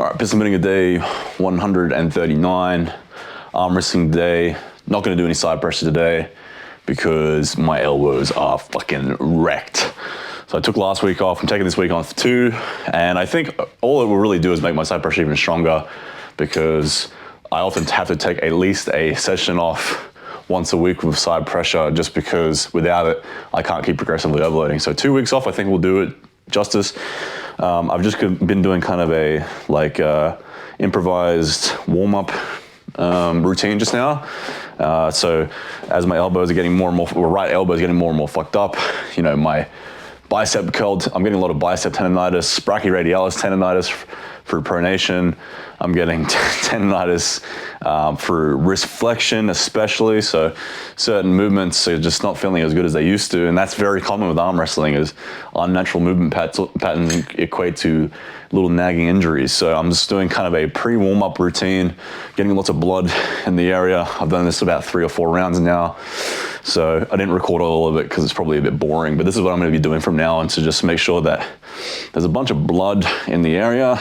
All right, pistol hitting a day, 139. Arm wrestling day. Not going to do any side pressure today because my elbows are fucking wrecked. So I took last week off. I'm taking this week off too. And I think all it will really do is make my side pressure even stronger because I often have to take at least a session off once a week with side pressure just because without it, I can't keep progressively overloading. So 2 weeks off, I think will do it justice. I've just been doing kind of a improvised warm-up routine just now. So as my elbows are getting more and more, or right elbow is getting more and more fucked up, you know, my bicep curl, I'm getting a lot of bicep tendonitis, brachyradialis tendonitis for pronation. I'm getting tendonitis for wrist flexion especially. So certain movements are just not feeling as good as they used to. And that's very common with arm wrestling is unnatural movement patterns equate to little nagging injuries. So I'm just doing kind of a pre-warm-up routine, getting lots of blood in the area. I've done this about 3 or 4 rounds now. So I didn't record all of it because it's probably a bit boring, but this is what I'm going to be doing from now on to just make sure that there's a bunch of blood in the area.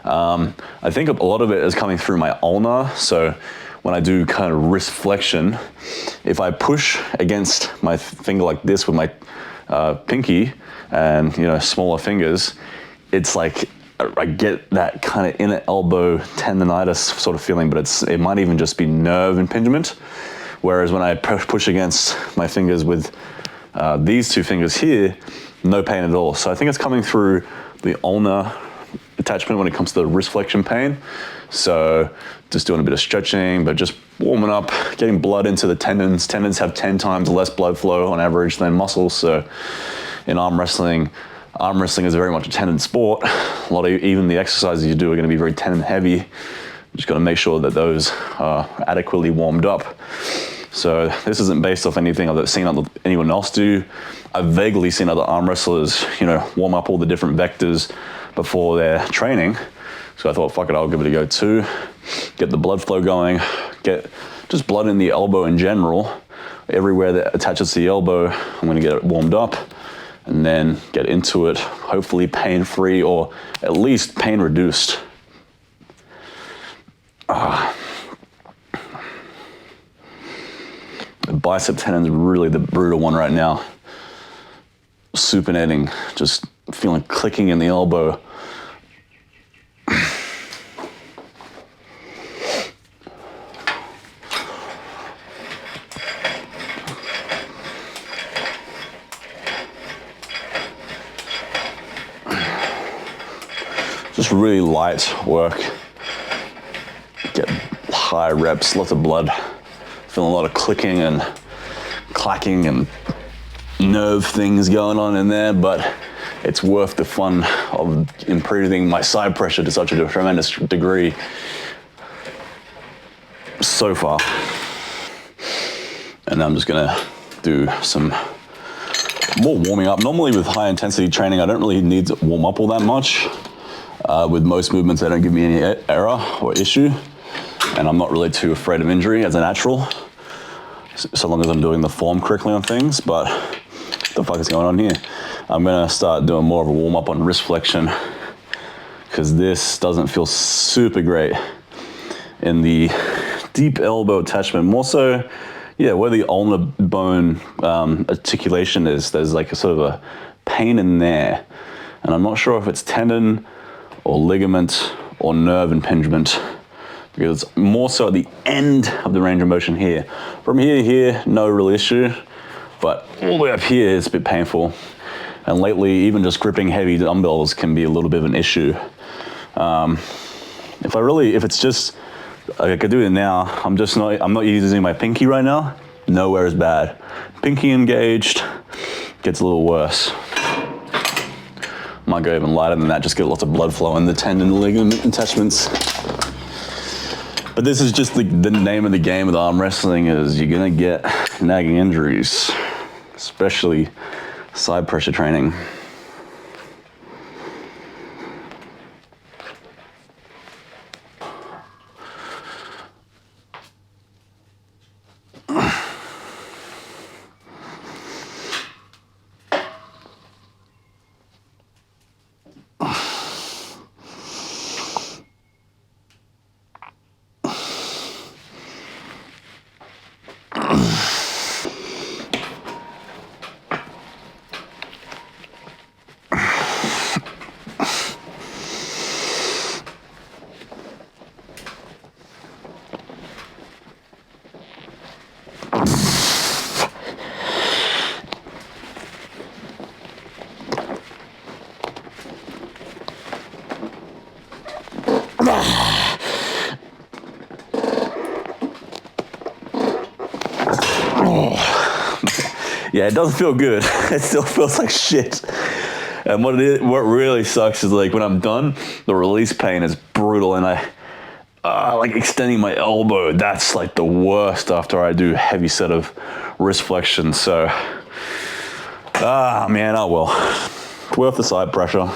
I think a lot of it is coming through my ulnar. So when I do kind of wrist flexion, if I push against my finger like this with my pinky and, you know, smaller fingers, it's like I get that kind of inner elbow tendonitis sort of feeling, but it might even just be nerve impingement. Whereas when I push against my fingers with these 2 fingers here, no pain at all. So I think it's coming through the ulnar attachment when it comes to the wrist flexion pain. So just doing a bit of stretching, but just warming up, getting blood into the tendons. Tendons have 10 times less blood flow on average than muscles. So in arm wrestling is very much a tendon sport. A lot of even the exercises you do are going to be very tendon heavy. Just got to make sure that those are adequately warmed up. So this isn't based off anything I've seen anyone else do. I've vaguely seen other arm wrestlers, you know, warm up all the different vectors before their training. So I thought, fuck it, I'll give it a go too. Get the blood flow going, get just blood in the elbow in general. Everywhere that attaches to the elbow, I'm going to get it warmed up and then get into it, hopefully pain-free or at least pain-reduced. The bicep tendon is really the brutal one right now. Supinating, just feeling clicking in the elbow. Just really light work. Get high reps, lots of blood. Feeling a lot of clicking and clacking and nerve things going on in there, but it's worth the fun of improving my side pressure to such a tremendous degree so far. And I'm just gonna do some more warming up. Normally with high intensity training, I don't really need to warm up all that much. With most movements, they don't give me any error or issue. And I'm not really too afraid of injury as a natural, so long as I'm doing the form correctly on things. But what the fuck is going on here? I'm gonna start doing more of a warm up on wrist flexion because this doesn't feel super great in the deep elbow attachment. More so, yeah, where the ulnar bone articulation is, there's like a sort of a pain in there. And I'm not sure if it's tendon or ligament or nerve impingement, because it's more so at the end of the range of motion here. From here to here, no real issue, but all the way up here, it's a bit painful. And lately, even just gripping heavy dumbbells can be a little bit of an issue. If it's just, I could do it now, I'm not using my pinky right now. Nowhere is bad. Pinky engaged, gets a little worse. Might go even lighter than that, just get lots of blood flow in the tendon ligament attachments. But this is just the name of the game with arm wrestling is you're gonna get nagging injuries, especially side pressure training. Yeah, it doesn't feel good. It still feels like shit. And what really sucks is like when I'm done, the release pain is brutal, and I like extending my elbow. That's like the worst after I do a heavy set of wrist flexions. So, man, oh well. Worth the side pressure.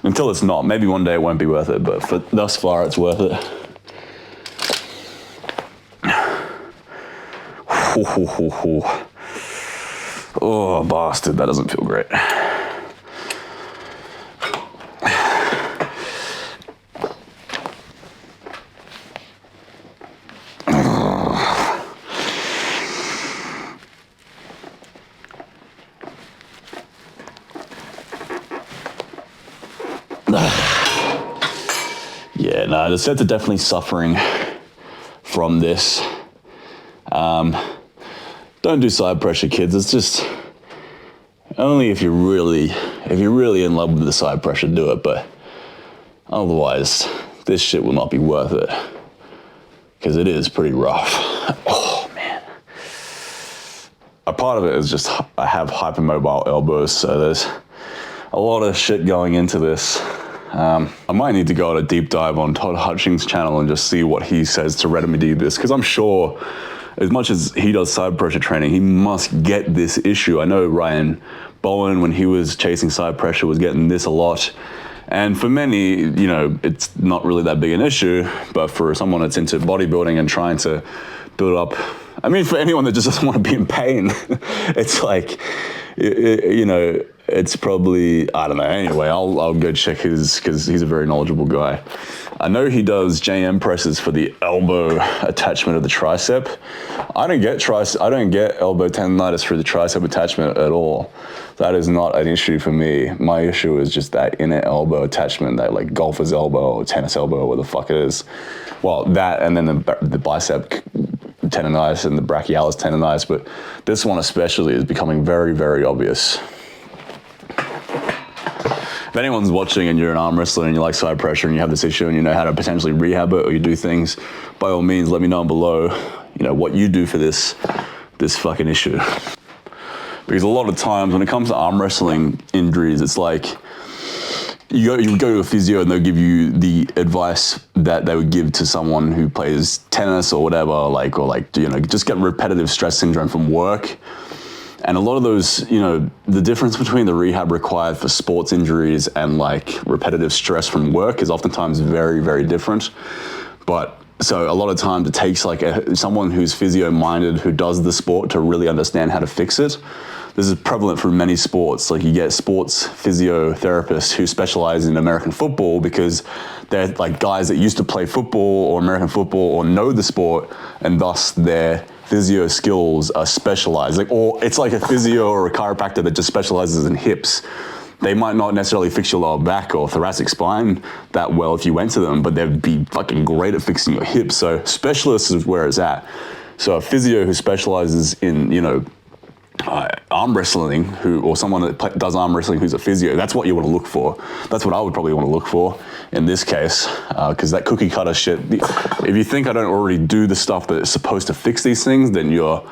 Until it's not. Maybe one day it won't be worth it, but for thus far it's worth it. Oh, bastard, that doesn't feel great. Yeah, no, the sets are definitely suffering from this. Don't do side pressure, kids. It's just only if you're really in love with the side pressure, do it. But otherwise, this shit will not be worth it because it is pretty rough. Oh man. A part of it is just I have hypermobile elbows, so there's a lot of shit going into this. I might need to go on a deep dive on Todd Hutchings' channel and just see what he says to remedy this, because I'm sure as much as he does side pressure training, he must get this issue. I know Ryan Bowen, when he was chasing side pressure, was getting this a lot. And for many, you know, it's not really that big an issue, but for someone that's into bodybuilding and trying to build up, I mean, for anyone that just doesn't want to be in pain, it's like, you know, it's probably, I don't know. Anyway, I'll go check his, because he's a very knowledgeable guy. I know he does JM presses for the elbow attachment of the tricep. I don't get elbow tendonitis for the tricep attachment at all. That is not an issue for me. My issue is just that inner elbow attachment, that like golfer's elbow or tennis elbow, or what the fuck it is. Well, that, and then the bicep tendonitis and the brachialis tendonitis, but this one especially is becoming very, very obvious. If anyone's watching and you're an arm wrestler and you like side pressure and you have this issue and you know how to potentially rehab it, or you do things, by all means, let me know below, you know, what you do for this fucking issue. Because a lot of times when it comes to arm wrestling injuries, it's like you go to a physio and they'll give you the advice that they would give to someone who plays tennis or whatever, or you know, just get repetitive stress syndrome from work. And a lot of those, you know, the difference between the rehab required for sports injuries and like repetitive stress from work is oftentimes very, very different. But so a lot of times it takes like someone who's physio-minded, who does the sport, to really understand how to fix it. This is prevalent for many sports. Like you get sports physiotherapists who specialize in American football because they're like guys that used to play football or American football or know the sport, and thus their physio skills are specialized. Like, or it's like a physio or a chiropractor that just specializes in hips. They might not necessarily fix your lower back or thoracic spine that well if you went to them, but they'd be fucking great at fixing your hips. So specialists is where it's at. So a physio who specializes in, you know, arm wrestling, or someone that does arm wrestling who's a physio, that's what you want to look for. That's what I would probably want to look for in this case, because that cookie cutter shit, if you think I don't already do the stuff that is supposed to fix these things, then you're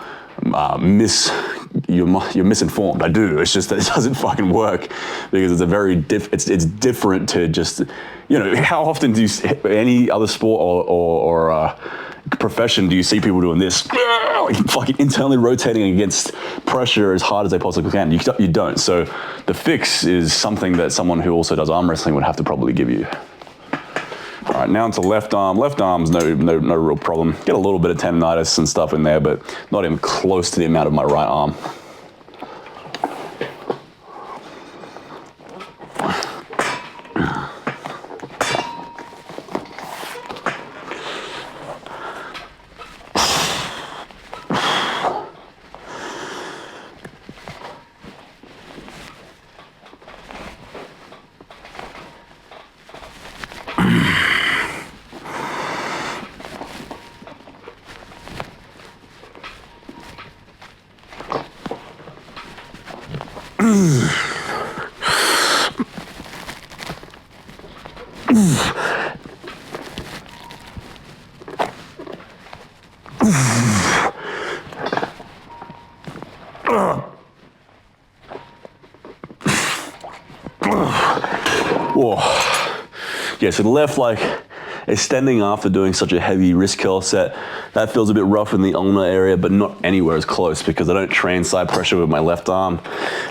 misinformed. I do. It's just that it doesn't fucking work, because it's a very it's different to just, you know, how often do you any other sport or profession do you see people doing this, like fucking internally rotating against pressure as hard as they possibly can? You don't. So the fix is something that someone who also does arm wrestling would have to probably give you. All right, now into left arm. Left arm's no real problem. Get a little bit of tendonitis and stuff in there, but not even close to the amount of my right arm. yeah, so the left, like, extending after doing such a heavy wrist curl set, that feels a bit rough in the ulnar area, but not anywhere as close because I don't train side pressure with my left arm.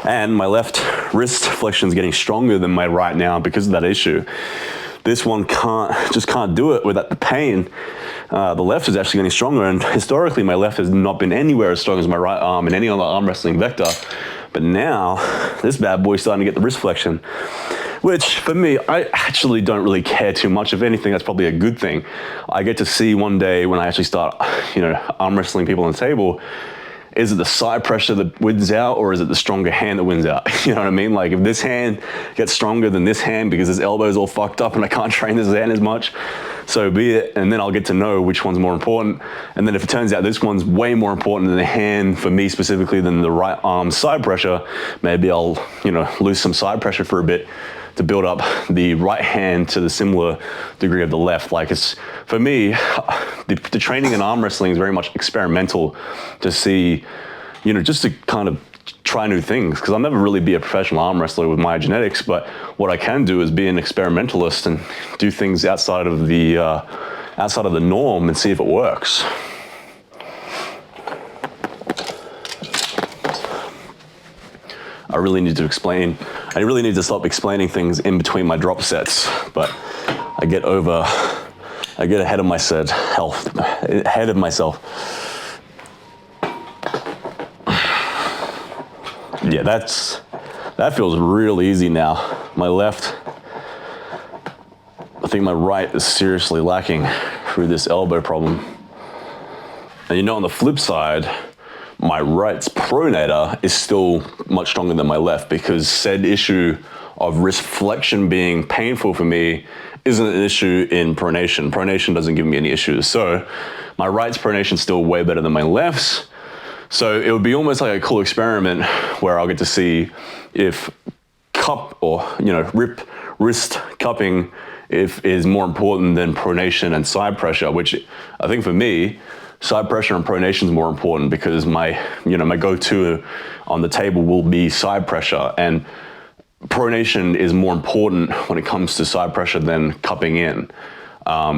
And my left wrist flexion is getting stronger than my right now because of that issue. This one just can't do it without the pain. The left is actually getting stronger, and historically my left has not been anywhere as strong as my right arm in any other arm wrestling vector. But now, this bad boy's starting to get the wrist flexion, which for me, I actually don't really care too much. If anything, that's probably a good thing. I get to see one day when I actually start, arm wrestling people on the table, is it the side pressure that wins out, or is it the stronger hand that wins out? You know what I mean? Like, if this hand gets stronger than this hand because this elbow is all fucked up and I can't train this hand as much, so be it. And then I'll get to know which one's more important. And then if it turns out this one's way more important than the hand for me specifically than the right arm side pressure, maybe I'll, lose some side pressure for a bit to build up the right hand to the similar degree of the left. Like, it's, for me, the training in arm wrestling is very much experimental to see, just to kind of try new things, because I'll never really be a professional arm wrestler with my genetics, but what I can do is be an experimentalist and do things outside of the norm and see if it works. I really need to stop explaining things in between my drop sets, but I get ahead of myself. Yeah, that feels real easy now. My left, I think my right is seriously lacking through this elbow problem. And on the flip side, my right's pronator is still much stronger than my left, because said issue of wrist flexion being painful for me isn't an issue in pronation. Pronation doesn't give me any issues. So my right's pronation is still way better than my left's. So it would be almost like a cool experiment where I'll get to see if cup or, wrist cupping is more important than pronation and side pressure, which I think for me, side pressure and pronation is more important, because my go-to on the table will be side pressure, and pronation is more important when it comes to side pressure than cupping in.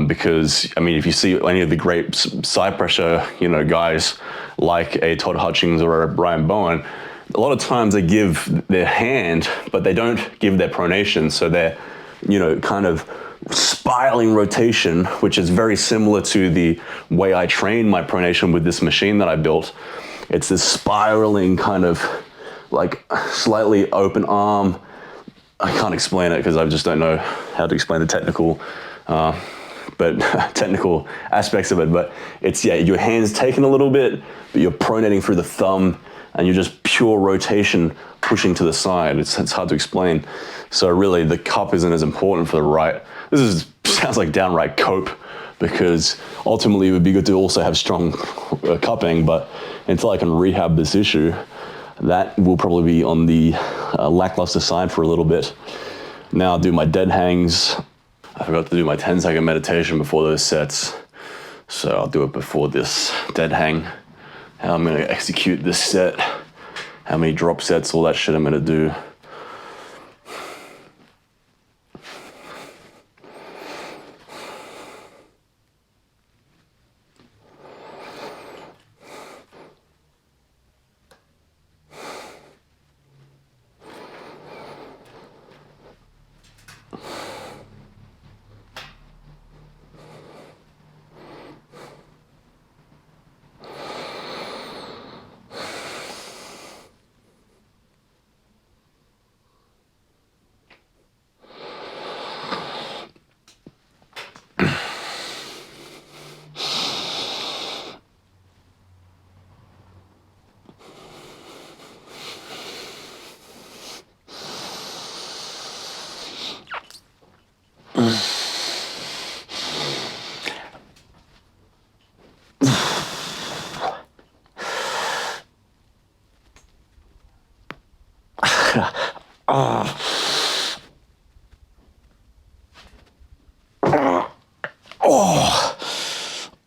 Because, if you see any of the great side pressure, guys like a Todd Hutchings or a Brian Bowen, a lot of times they give their hand, but they don't give their pronation. So they're, kind of spiraling rotation, which is very similar to the way I train my pronation with this machine that I built. It's this spiraling kind of like slightly open arm. I can't explain it because I just don't know how to explain the technical aspects of it. But it's, your hand's taken a little bit, but you're pronating through the thumb, and you're just pure rotation pushing to the side. It's hard to explain. So really, the cup isn't as important for the right. This sounds like downright cope, because ultimately it would be good to also have strong cupping, but until I can rehab this issue, that will probably be on the lackluster side for a little bit. Now I'll do my dead hangs. I forgot to do my 10-second meditation before those sets, so I'll do it before this dead hang. How I'm gonna execute this set, how many drop sets, all that shit I'm gonna do.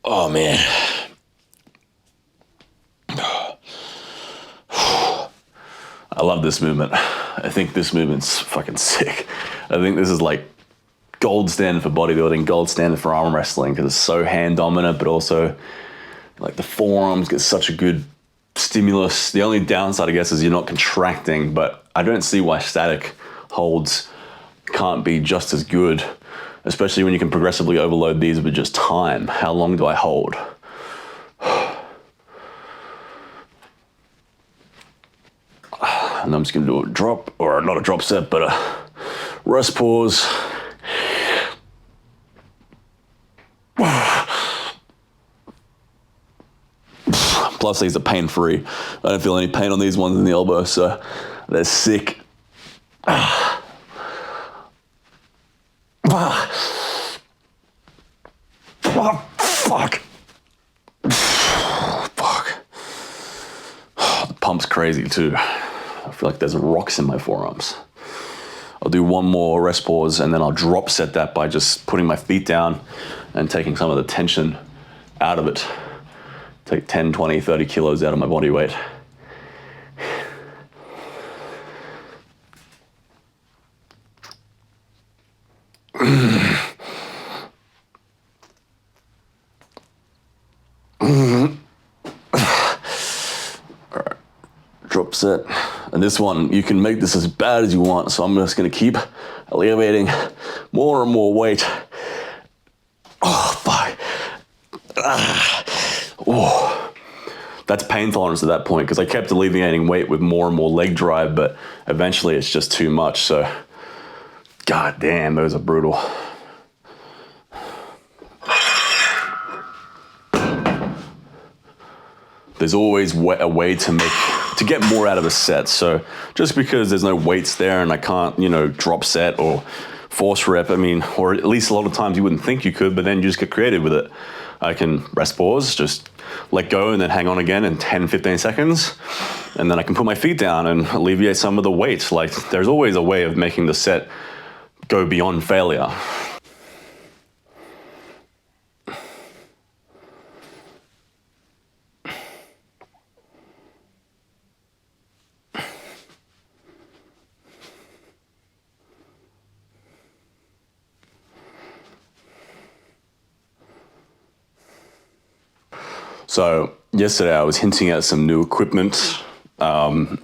Oh man. I love this movement. I think this movement's fucking sick. I think this is like gold standard for bodybuilding, gold standard for arm wrestling, because it's so hand dominant, but also like the forearms get such a good stimulus. The only downside, I guess, is you're not contracting, but I don't see why static holds can't be just as good, especially when you can progressively overload these with just time. How long do I hold? And I'm just gonna do a drop, or not a drop set, but a rest pause. Plus these are pain-free. I don't feel any pain on these ones in the elbow, so they're sick. Oh, fuck. Fuck. The pump's crazy too. I feel like there's rocks in my forearms. I'll do one more rest pause and then I'll drop set that by just putting my feet down and taking some of the tension out of it. Take 10, 20, 30 kilos out of my body weight. Alright, drop set. And this one, you can make this as bad as you want, so I'm just gonna keep elevating more and more weight. Oh, fuck. Oh, that's pain tolerance at that point, because I kept alleviating weight with more and more leg drive, but eventually it's just too much. So, god damn, those are brutal. There's always a way to get more out of a set. So just because there's no weights there and I can't, drop set or force rep, or at least a lot of times you wouldn't think you could, but then you just get creative with it. I can rest pause, just let go and then hang on again in 10, 15 seconds. And then I can put my feet down and alleviate some of the weight. Like there's always a way of making the set go beyond failure. So yesterday I was hinting at some new equipment, and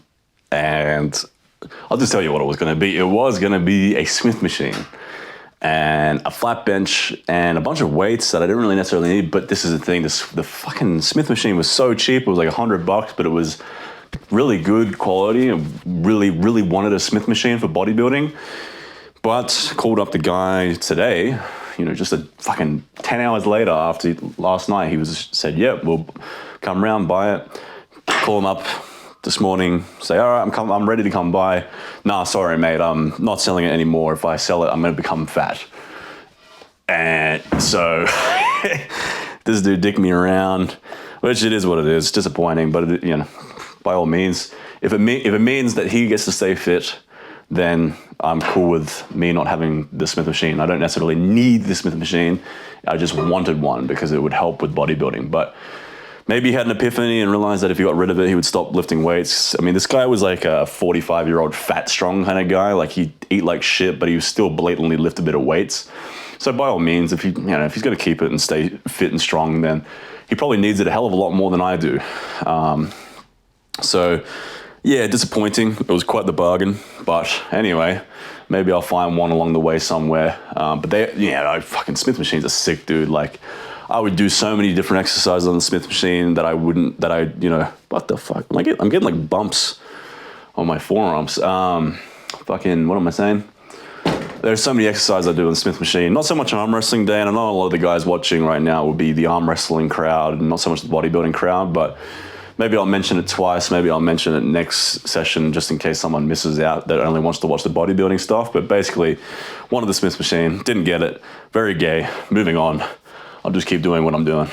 I'll just tell you what it was going to be. It was going to be a Smith machine and a flat bench and a bunch of weights that I didn't really necessarily need. But this is the thing: the fucking Smith machine was so cheap. It was like $100, but it was really good quality. I really, really wanted a Smith machine for bodybuilding. But called up the guy today. Just a fucking 10 hours later after last night, he said, "Yep, we'll come round, buy it." Call him up this morning, say, "All right, I'm ready to come by." "Nah, sorry, mate, I'm not selling it anymore. If I sell it, I'm going to become fat." And so this dude dicked me around, which it is what it is. Disappointing, but by all means, if it means that he gets to stay fit, then I'm cool with me not having the Smith machine. I don't necessarily need the Smith machine. I just wanted one because it would help with bodybuilding. But maybe he had an epiphany and realized that if he got rid of it, he would stop lifting weights. This guy was like a 45-year-old fat, strong kind of guy. Like he'd eat like shit, but he would still blatantly lift a bit of weights. So by all means, if he's going to keep it and stay fit and strong, then he probably needs it a hell of a lot more than I do. So yeah, disappointing. It was quite the bargain. But anyway, maybe I'll find one along the way somewhere. But fucking Smith machines are sick, dude. Like, I would do so many different exercises on the Smith machine that what the fuck? I'm getting like bumps on my forearms. What am I saying? There's so many exercises I do on the Smith machine. Not so much on arm wrestling day, and I know a lot of the guys watching right now will be the arm wrestling crowd and not so much the bodybuilding crowd, but maybe I'll mention it twice. Maybe I'll mention it next session just in case someone misses out that only wants to watch the bodybuilding stuff. But basically, one of the Smith machine, didn't get it. Very gay. Moving on. I'll just keep doing what I'm doing.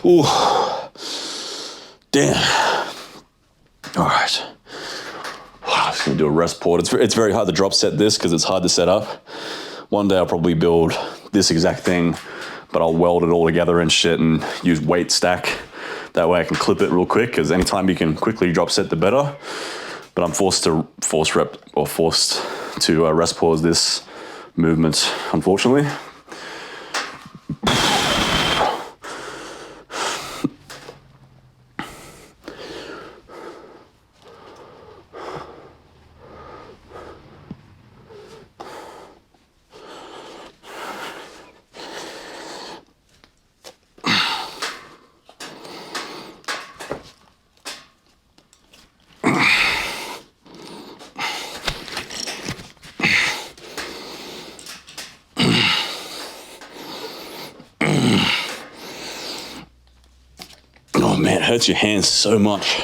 Ooh. Damn. All right. I'm just gonna do a rest port. It's very hard to drop set this because it's hard to set up. One day I'll probably build this exact thing, but I'll weld it all together and shit and use weight stack. That way I can clip it real quick, because anytime you can quickly drop set, the better. But I'm forced to rest pause this movement, unfortunately. Oh man, it hurts your hands so much.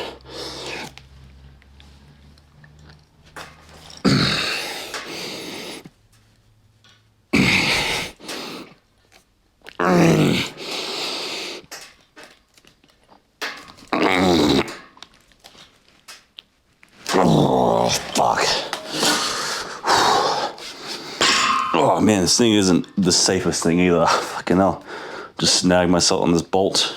Oh, fuck. Oh man, this thing isn't the safest thing either. Fucking hell. Just snagged myself on this bolt.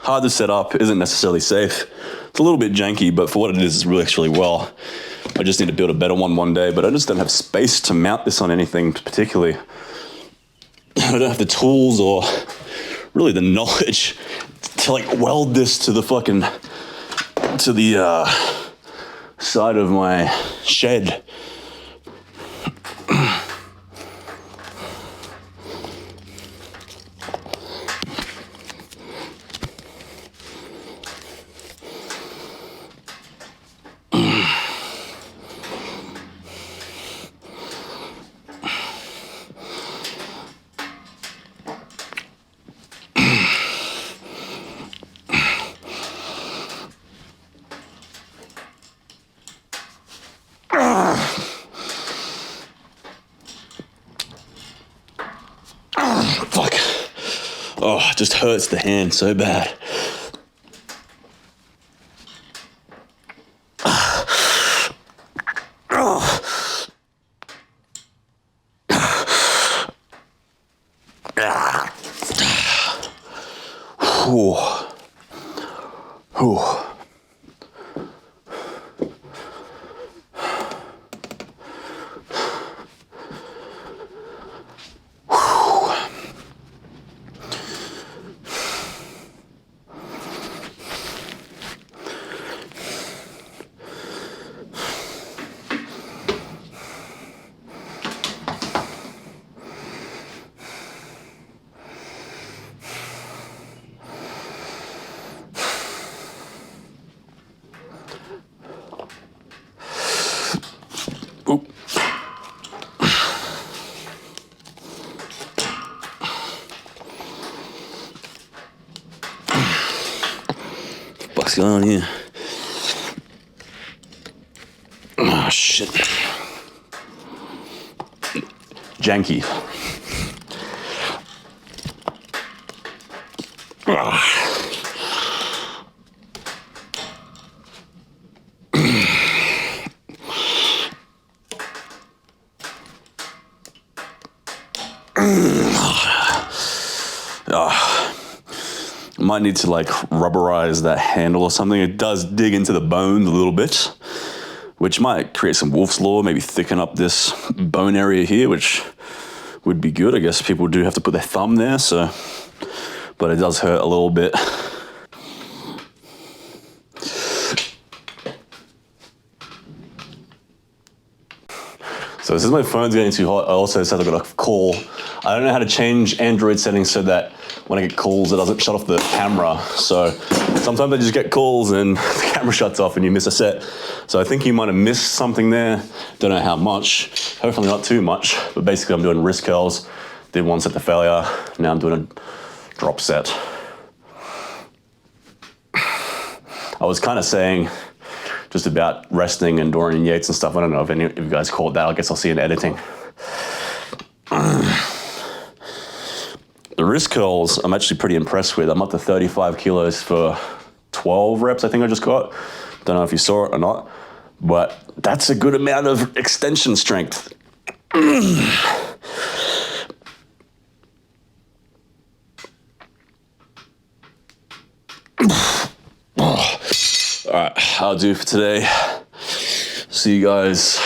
Hard to set up, isn't necessarily safe. It's a little bit janky, but for what it is, it works really well. I just need to build a better one day, but I just don't have space to mount this on anything particularly. I don't have the tools or really the knowledge to like weld this to the side of my shed. Fuck. Oh, it just hurts the hand so bad. Oop. What's going on here? Oh shit. Janky. Might need to like rubberize that handle or something. It does dig into the bones a little bit, which might create some Wolf's Law, maybe thicken up this bone area here, which would be good. I guess people do have to put their thumb there, so, but it does hurt a little bit. So since my phone's getting too hot, I also said I got a call. I don't know how to change Android settings so that when I get calls, it doesn't shut off the camera. So sometimes I just get calls and the camera shuts off and you miss a set. So I think you might have missed something there. Don't know how much, hopefully not too much, but basically I'm doing wrist curls. Did one set to failure. Now I'm doing a drop set. I was kind of saying just about resting and Dorian Yates and stuff. I don't know if any of you guys called that. I guess I'll see in editing. wrist curls, I'm actually pretty impressed with. I'm up to 35 kilos for 12 reps, I think I just got. Don't know if you saw it or not, but that's a good amount of extension strength. All right, I'll do for today. See you guys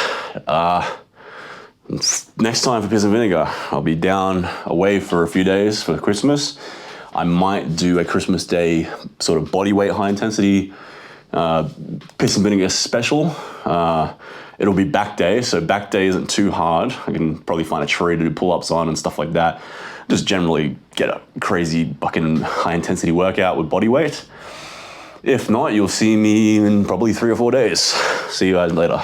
next time for Piss and Vinegar. I'll be down away for a few days for Christmas. I might do a Christmas Day sort of body weight, high intensity Piss and Vinegar special. It'll be back day, so back day isn't too hard. I can probably find a tree to do pull-ups on and stuff like that. Just generally get a crazy fucking high intensity workout with body weight. If not, you'll see me in probably 3 or 4 days. See you guys later.